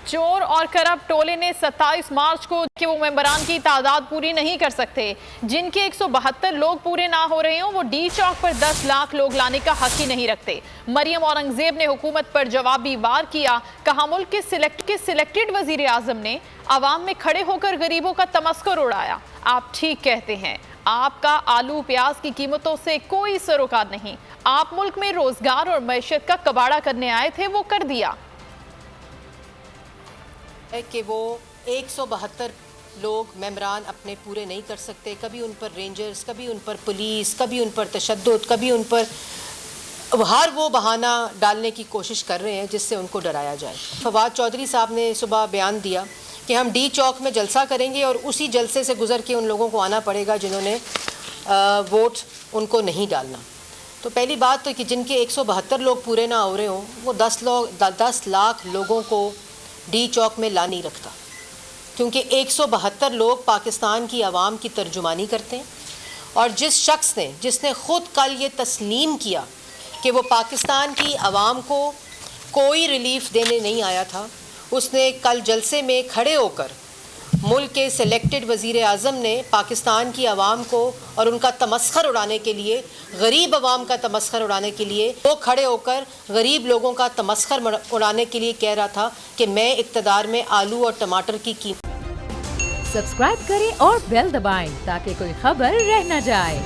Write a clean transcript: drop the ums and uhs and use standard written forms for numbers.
چور اور کرپٹ ٹولے نے 27 مارچ کو کہ وہ ممبران کی تعداد پوری نہیں کر سکتے، جن کے 172 لوگ پورے نہ ہو رہے ہوں، وہ ڈی چوک پر 10 لاکھ لوگ لانے کا حق ہی نہیں رکھتے۔ مریم اورنگزیب نے حکومت پر جوابی وار کیا، کہا ملک کے سلیکٹڈ وزیر اعظم نے عوام میں کھڑے ہو کر غریبوں کا تمسخر اڑایا۔ آپ ٹھیک کہتے ہیں، آپ کا آلو پیاز کی قیمتوں سے کوئی سروکار نہیں۔ آپ ملک میں روزگار اور معیشت کا کباڑہ کرنے آئے تھے، وہ کر دیا۔ کہ وہ 172 لوگ ممبران اپنے پورے نہیں کر سکتے، کبھی ان پر رینجرز، کبھی ان پر پولیس، کبھی ان پر تشدد، کبھی ان پر ہر وہ بہانہ ڈالنے کی کوشش کر رہے ہیں جس سے ان کو ڈرایا جائے۔ فواد چودھری صاحب نے صبح بیان دیا کہ ہم ڈی چوک میں جلسہ کریں گے اور اسی جلسے سے گزر کے ان لوگوں کو آنا پڑے گا جنہوں نے ووٹ ان کو نہیں ڈالنا۔ تو پہلی بات تو کہ جن کے 172 لوگ پورے نہ ہو رہے ہوں، وہ 10 لاکھ لوگوں کو ڈی چوک میں لا نہیں رکھتا، کیونکہ 172 لوگ پاکستان کی عوام کی ترجمانی کرتے ہیں، اور جس نے خود کل یہ تسلیم کیا کہ وہ پاکستان کی عوام کو کوئی ریلیف دینے نہیں آیا تھا، اس نے کل جلسے میں کھڑے ہو کر ملک کے سلیکٹڈ وزیر اعظم نے پاکستان کی عوام کو اور ان کا تمسخر اڑانے کے لیے، غریب عوام کا تمسخر اڑانے کے لیے، وہ کھڑے ہو کر غریب لوگوں کا تمسخر اڑانے کے لیے کہہ رہا تھا کہ میں اقتدار میں آلو اور ٹماٹر کی قیمت۔ سبسکرائب کریں اور بیل دبائیں تاکہ کوئی خبر رہ نہ جائے۔